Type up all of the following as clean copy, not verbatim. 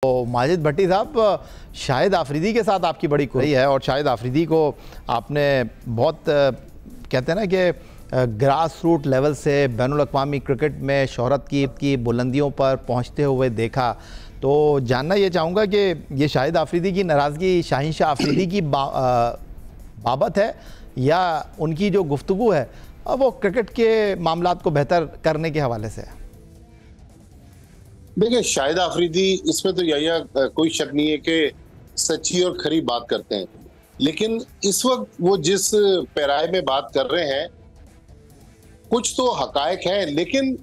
तो माजिद भट्टी साहब, शाहिद आफरीदी के साथ आपकी बड़ी कोई है और शाहिद आफरीदी को आपने बहुत कहते हैं ना कि ग्रास रूट लेवल से बैनुल अक़वामी क्रिकेट में शोहरत की बुलंदियों पर पहुंचते हुए देखा। तो जानना ये चाहूँगा कि ये शाहिद आफरीदी की नाराज़गी शाहिनशाह आफरीदी की बाबत है या उनकी जो गुफ्तगू है वो क्रिकेट के मामलात को बेहतर करने के हवाले से है? देखिए, शाहिद आफरीदी इसमें तो यही कोई शक नहीं है कि सच्ची और खरी बात करते हैं, लेकिन इस वक्त वो जिस पैराए में बात कर रहे हैं कुछ तो हकायक है, लेकिन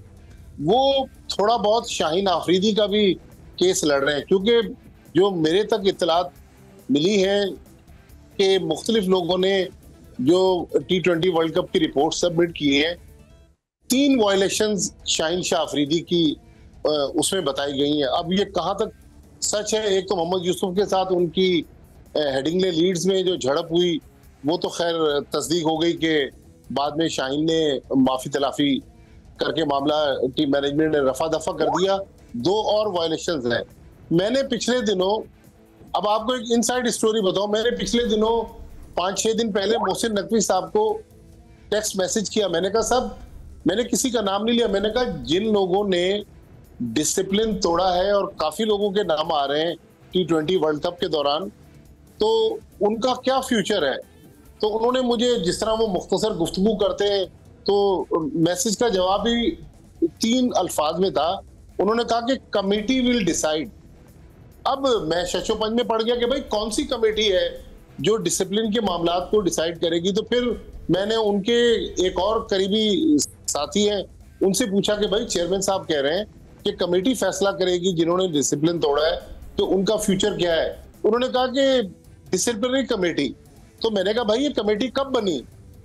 वो थोड़ा बहुत शाहीन आफरीदी का भी केस लड़ रहे हैं, क्योंकि जो मेरे तक इत्तलात मिली है कि मुख्तलिफ लोगों ने जो T20 वर्ल्ड कप की रिपोर्ट सबमिट की है, 3 वायलेशंस शाहिनशाह आफरीदी की उसमें बताई गई है। अब ये कहाँ तक सच है, एक तो मोहम्मद यूसुफ के साथ उनकी हेडिंगले लीड्स में जो झड़प हुई वो तो खैर तस्दीक हो गई कि बाद में शाहीन ने माफी तलाफी करके मामला टीम मैनेजमेंट ने रफा दफा कर दिया। 2 और वायलेशंस हैं। मैंने पिछले दिनों, अब आपको एक इनसाइड स्टोरी बताऊं, मैंने पिछले दिनों 5-6 दिन पहले मोहसिन नकवी साहब को टेक्स्ट मैसेज किया। मैंने कहा साहब, मैंने किसी का नाम नहीं लिया, मैंने कहा जिन लोगों ने डिसिप्लिन तोड़ा है और काफी लोगों के नाम आ रहे हैं T20 वर्ल्ड कप के दौरान, तो उनका क्या फ्यूचर है। तो उन्होंने मुझे, जिस तरह वो मुख्तसर गुफ्तगू करते हैं, तो मैसेज का जवाब ही 3 अल्फाज में था। उन्होंने कहा कि कमेटी विल डिसाइड। अब मैं शशोपंज में पड़ गया कि भाई कौन सी कमेटी है जो डिसिप्लिन के मामलात को डिसाइड करेगी। तो फिर मैंने उनके एक और करीबी साथी हैं, उनसे पूछा कि भाई चेयरमैन साहब कह रहे हैं कि कमेटी फैसला करेगी जिन्होंने डिसिप्लिन तोड़ा है, तो उनका फ्यूचर क्या है। उन्होंने कहा कि डिसिप्लिनरी कमेटी। तो मैंने कहा भाई ये कमेटी कब बनी।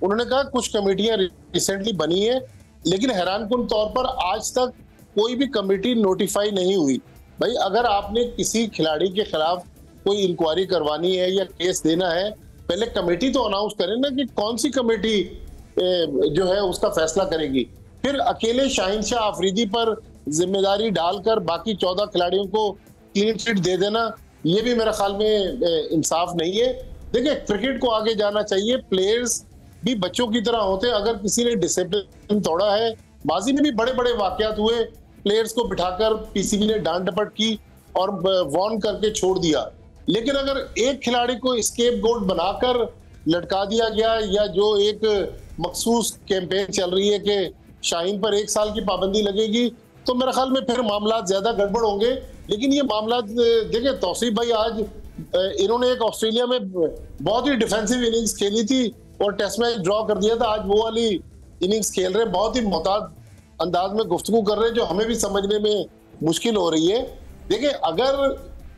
उन्होंने कहा कुछ कमेटियां रिसेंटली बनी है, लेकिन हैरानकुन तौर पर आज तक कोई भी कमेटी नोटिफाई नहीं हुई। भाई अगर आपने किसी खिलाड़ी के खिलाफ कोई इंक्वायरी करवानी है या केस देना है, पहले कमेटी तो अनाउंस करें ना कि कौन सी कमेटी जो है उसका फैसला करेगी। फिर अकेले शाहिनशाह आफरीदी पर जिम्मेदारी डालकर बाकी 14 खिलाड़ियों को क्लीन चिट दे देना, ये भी मेरे ख्याल में इंसाफ नहीं है। देखिए, क्रिकेट को आगे जाना चाहिए, प्लेयर्स भी बच्चों की तरह होते हैं। अगर किसी ने डिसिप्लिन तोड़ा है, माजी में भी बड़े बड़े वाकयात हुए, प्लेयर्स को बिठाकर पीसीबी ने डांट डपट की और वार्न करके छोड़ दिया। लेकिन अगर एक खिलाड़ी को स्केप गोट बनाकर लटका दिया गया, या जो एक मखसूस कैंपेन चल रही है कि शाहीन पर 1 साल की पाबंदी लगेगी, तो मेरे ख्याल में फिर मामला ज्यादा गड़बड़ होंगे। लेकिन ये मामला देखिए, तौसीफ भाई आज इन्होंने एक ऑस्ट्रेलिया में बहुत ही डिफेंसिव इनिंग्स खेली थी और टेस्ट मैच ड्रॉ कर दिया था। आज वो वाली इनिंग्स खेल रहे, बहुत ही मोहतात अंदाज में गुफ्तगू कर रहे हैं, जो हमें भी समझने में मुश्किल हो रही है। देखिए, अगर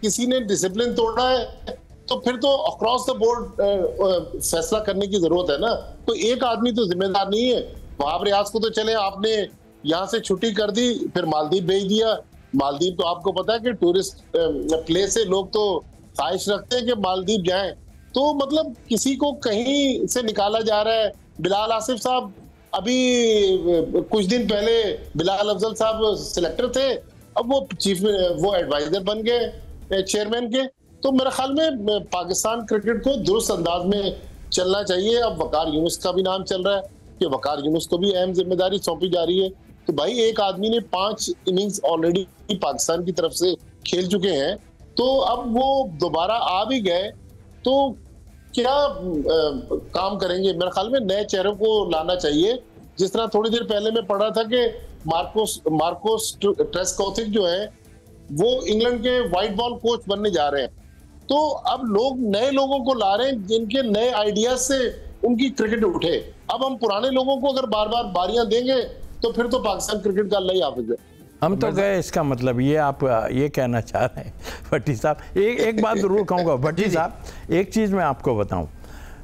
किसी ने डिसिप्लिन तोड़ा है तो फिर तो अक्रॉस द बोर्ड फैसला करने की जरूरत है ना। तो एक आदमी तो जिम्मेदार नहीं है। वहाब रियाज को तो चले आपने यहाँ से छुट्टी कर दी, फिर मालदीव भेज दिया। मालदीव तो आपको पता है कि टूरिस्ट प्लेस है, लोग तो ख्वाहिश रखते हैं कि मालदीव जाएं। तो मतलब किसी को कहीं से निकाला जा रहा है। बिलाल आसिफ साहब, अभी कुछ दिन पहले बिलाल अफजल साहब सिलेक्टर थे, अब वो एडवाइजर बन गए चेयरमैन के। तो मेरे ख्याल में पाकिस्तान क्रिकेट को दुरुस्त अंदाज में चलना चाहिए। अब वकार यूनुस का भी नाम चल रहा है कि वकार यूनुस को भी अहम जिम्मेदारी सौंपी जा रही है। तो भाई एक आदमी ने 5 इनिंग्स ऑलरेडी पाकिस्तान की तरफ से खेल चुके हैं, तो अब वो दोबारा आ भी गए तो क्या काम करेंगे। मेरे ख्याल में नए चेहरों को लाना चाहिए। जिस तरह थोड़ी देर पहले मैं पढ़ा था कि मार्कोस ट्रेस्कोथिक जो है वो इंग्लैंड के व्हाइट बॉल कोच बनने जा रहे हैं। तो अब लोग नए लोगों को ला रहे हैं जिनके नए आइडियाज से उनकी क्रिकेट उठे। अब हम पुराने लोगों को अगर बार बार बारियां देंगे तो फिर तो पाकिस्तान क्रिकेट का अल्लाह ही हाफिज है। हम तो गए, इसका मतलब ये आप ये कहना चाह रहे हैं भट्टी साहब। एक बात जरूर कहूँगा भट्टी साहब, एक चीज़ मैं आपको बताऊँ।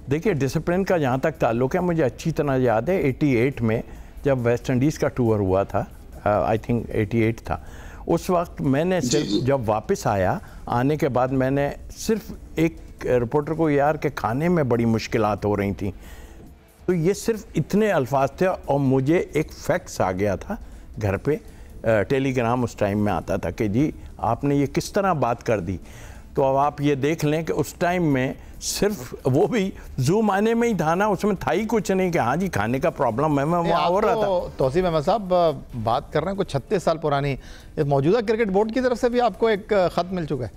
देखिए, डिसिप्लिन का जहाँ तक ताल्लुक है, मुझे अच्छी तरह याद है 88 में जब वेस्ट इंडीज़ का टूर हुआ था, आई थिंक 88 था, उस वक्त मैंने सिर्फ जब वापस आया, आने के बाद मैंने सिर्फ एक रिपोर्टर को यार के खाने में बड़ी मुश्किलात हो रही थी, तो ये सिर्फ इतने अल्फाज थे और मुझे एक फैक्स आ गया था घर पे, टेलीग्राम उस टाइम में आता था कि जी आपने ये किस तरह बात कर दी। तो अब आप ये देख लें कि उस टाइम में सिर्फ वो भी जूम आने में ही था ना, उसमें था ही कुछ नहीं कि हाँ जी खाने का प्रॉब्लम है, मैं वहाँ हो रहा था। तौसीफ अहमद साहब बात कर रहे हैं कुछ 36 साल पुरानी, मौजूदा क्रिकेट बोर्ड की तरफ से भी आपको एक ख़त मिल चुका है?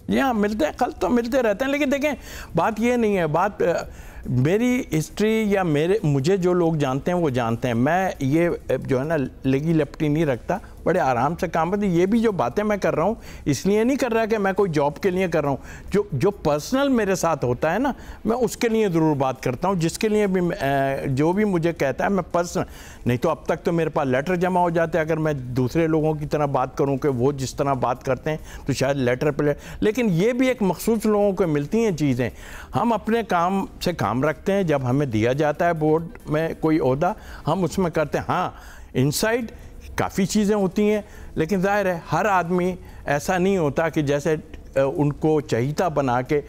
जी हाँ, मिलते हैं, कल तो मिलते रहते हैं, लेकिन देखें बात ये नहीं है, बात मेरी हिस्ट्री या मुझे जो लोग जानते हैं वो जानते हैं, मैं ये जो है ना लेगी लपटी नहीं रखता, बड़े आराम से काम करते। ये भी जो बातें मैं कर रहा हूँ इसलिए नहीं कर रहा कि मैं कोई जॉब के लिए कर रहा हूँ, जो पर्सनल मेरे साथ होता है ना, मैं उसके लिए ज़रूर बात करता हूँ, जिसके लिए भी जो भी मुझे कहता है मैं पर्सनल, नहीं तो अब तक तो मेरे पास लेटर जमा हो जाते हैं। अगर मैं दूसरे लोगों की तरह बात करूँ कि वो जिस तरह बात करते हैं तो शायद लेटर पर, लेकिन ये भी एक मखसूस लोगों को मिलती हैं चीज़ें। हम अपने काम से काम रखते हैं, जब हमें दिया जाता है बोर्ड में कोई ओहदा हम उसमें करते हैं। हाँ, इनसाइड काफ़ी चीज़ें होती हैं, लेकिन जाहिर है हर आदमी ऐसा नहीं होता कि जैसे उनको चहीता बना के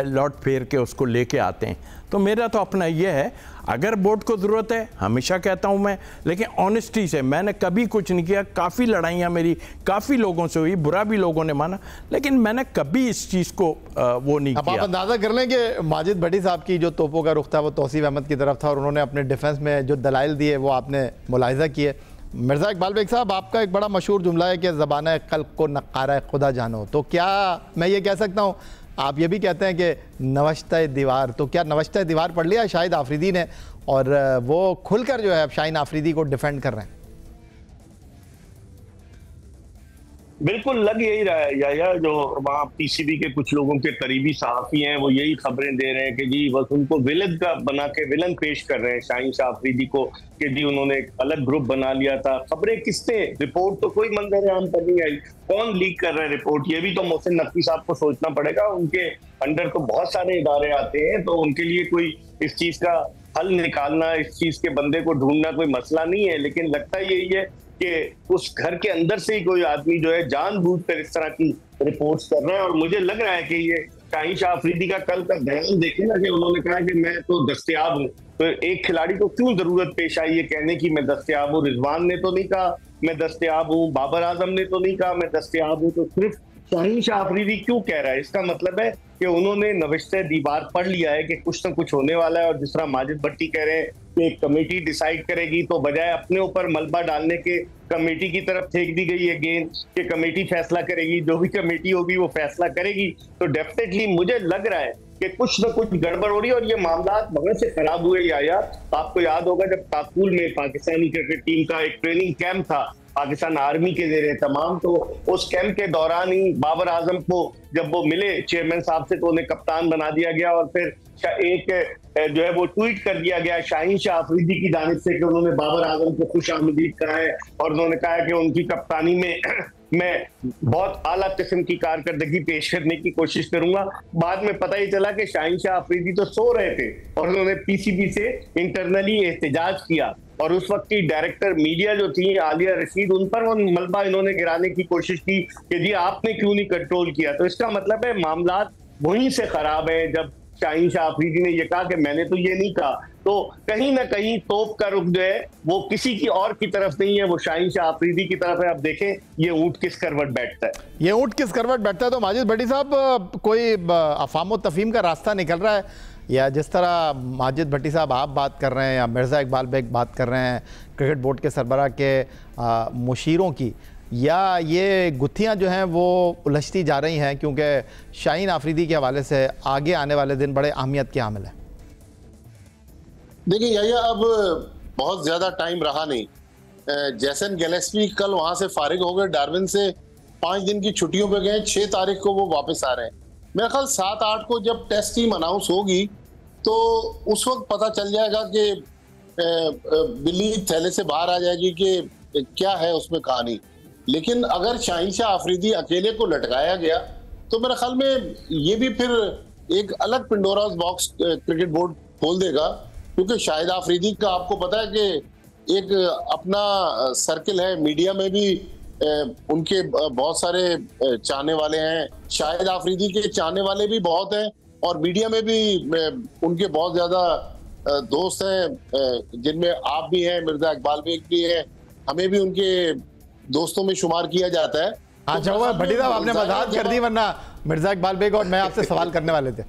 लौट फेर के उसको लेके आते हैं। तो मेरा तो अपना ये है, अगर बोर्ड को ज़रूरत है, हमेशा कहता हूँ मैं, लेकिन ऑनेस्टी से, मैंने कभी कुछ नहीं किया। काफ़ी लड़ाइयाँ मेरी काफ़ी लोगों से हुई, बुरा भी लोगों ने माना, लेकिन मैंने कभी इस चीज़ को वो नहीं किया। आप अंदाज़ा कर लें कि माजिद भट्टी साहब की जो तोपों का रुख था वो तौसीफ अहमद की तरफ था, और उन्होंने अपने डिफेंस में जो दलाइल दिए वो आपने मुलाहिजा किए। मिर्ज़ा इकबाल बेग साहब, आपका एक बड़ा मशहूर जुमला है कि ज़बान क़ल्ब को नक्कारा खुदा जानो, तो क्या मैं ये कह सकता हूँ, आप ये भी कहते हैं कि नवश्ता दीवार, तो क्या नवश्ता दीवार पढ़ लिया शाहिद आफरीदी ने और वो खुलकर जो है अब शाहीन आफरीदी को डिफेंड कर रहे हैं? बिल्कुल लग यही रहा है या जो वहाँ पीसीबी के कुछ लोगों के करीबी सहाफ़ी हैं वो यही खबरें दे रहे हैं कि जी बस उनको विलन का बना के विलन पेश कर रहे हैं शाहीन शाह आफरीदी को, कि जी उन्होंने एक अलग ग्रुप बना लिया था। खबरें किसने, रिपोर्ट तो कोई मंजर आम पर नहीं आई, कौन लीक कर रहा है रिपोर्ट, ये भी तो मोहसिन नकवी साहब को सोचना पड़ेगा। उनके अंडर तो बहुत सारे इदारे आते हैं, तो उनके लिए कोई इस चीज का हल निकालना, इस चीज के बंदे को ढूंढना कोई मसला नहीं है। लेकिन लगता यही है कि उस घर के अंदर से ही कोई आदमी जो है जानबूझकर इस तरह की रिपोर्ट्स कर रहा है। और मुझे लग रहा है कि ये शाहीन शाह आफरीदी का कल का बयान देखे ना, कि उन्होंने कहा कि मैं तो दस्तयाब हूँ, तो एक खिलाड़ी को क्यों जरूरत पेश आई ये कहने की मैं दस्तयाब हूँ। रिजवान ने तो नहीं कहा मैं दस्तयाब हूँ, बाबर आजम ने तो नहीं कहा मैं दस्तयाब हूँ, तो सिर्फ शाहीन शाह आफरीदी क्यों कह रहा है? इसका मतलब है कि उन्होंने नविश्ते दीवार पढ़ लिया है कि कुछ ना कुछ होने वाला है। और जिस तरह माजिद भट्टी कह रहे हैं कि एक कमेटी डिसाइड करेगी, तो बजाय अपने ऊपर मलबा डालने के कमेटी की तरफ फेंक दी गई है गेंद कि कमेटी फैसला करेगी, जो भी कमेटी होगी वो फैसला करेगी। तो डेफिनेटली मुझे लग रहा है कि कुछ न कुछ गड़बड़ हो रही है। और ये मामला बहुत से खराब हुए या आपको याद होगा जब काकुल में पाकिस्तानी क्रिकेट टीम का एक ट्रेनिंग कैंप था पाकिस्तान आर्मी के जेरे तमाम, तो उस कैंप के दौरान ही बाबर आजम को जब वो मिले चेयरमैन साहब से तो उन्हें कप्तान बना दिया गया। और फिर एक जो है वो ट्वीट कर दिया गया शाहीन शाह आफरीदी की जानिब से कि उन्होंने बाबर आजम को खुश आमदीद कहा है, और उन्होंने कहा कि उनकी कप्तानी में मैं बहुत आला किस्म की कारकर्दगी पेश करने की कोशिश करूंगा। बाद में पता ही चला कि शाहीन शाह आफरीदी तो सो रहे थे और उन्होंने पीसीबी से इंटरनली एहतजाज किया, और उस वक्त की डायरेक्टर मीडिया जो थी आलिया रशीद, उन पर मलबा इन्होंने गिराने की कोशिश की कि जी आपने क्यों नहीं कंट्रोल किया। तो इसका मतलब है मामला वहीं से खराब है। जब शाहीन शाह आफरीदी ने यह कहा कि मैंने तो ये नहीं कहा, तो कहीं ना कहीं तोप का रुख जो है वो किसी की और की तरफ नहीं है, वो शाहीन शाह आफरीदी की तरफ है। अब देखें ये ऊंट किस करवट बैठता है, ये ऊंट किस करवट बैठता है। तो माजिद भट्टी साहब, कोई अफाम तफहीम का रास्ता निकल रहा है, या जिस तरह माजिद भट्टी साहब आप बात कर रहे हैं या मिर्ज़ा इकबाल बेग बात कर रहे हैं क्रिकेट बोर्ड के सरबराह के मुशीरों की, या ये गुत्थियां जो हैं वो उलझती जा रही हैं क्योंकि शाहीन आफरीदी के हवाले से आगे आने वाले दिन बड़े अहमियत के हामिल हैं? देखिए या अब बहुत ज़्यादा टाइम रहा नहीं। जैसन गैलेस्पी कल वहाँ से फारिग हो गए, डार्विन से 5 दिन की छुट्टियों पे गए, 6 तारीख को वो वापस आ रहे हैं। मेरा ख्याल 7-8 को जब टेस्ट टीम अनाउंस होगी तो उस वक्त पता चल जाएगा कि बिल्ली थैले से बाहर आ जाएगी कि क्या है उसमें कहानी। लेकिन अगर शाहीन शाह आफरीदी अकेले को लटकाया गया तो मेरे ख्याल में ये भी फिर एक अलग पिंडोरास बॉक्स क्रिकेट बोर्ड खोल देगा, क्योंकि शाहिद आफरीदी का आपको पता है कि एक अपना सर्किल है, मीडिया में भी उनके बहुत सारे चाहने वाले हैं, शाहिद आफरीदी के चाहने वाले भी बहुत हैं, और मीडिया में भी उनके बहुत ज़्यादा दोस्त हैं, जिनमें आप भी हैं, मिर्ज़ा इकबाल बेग भी हैं, हमें भी उनके दोस्तों में शुमार किया जाता है। अच्छा हुआ भट्टी साहब आपने वजाहत कर दी, वरना मिर्जा इकबाल बेग और मैं आपसे सवाल करने वाले थे।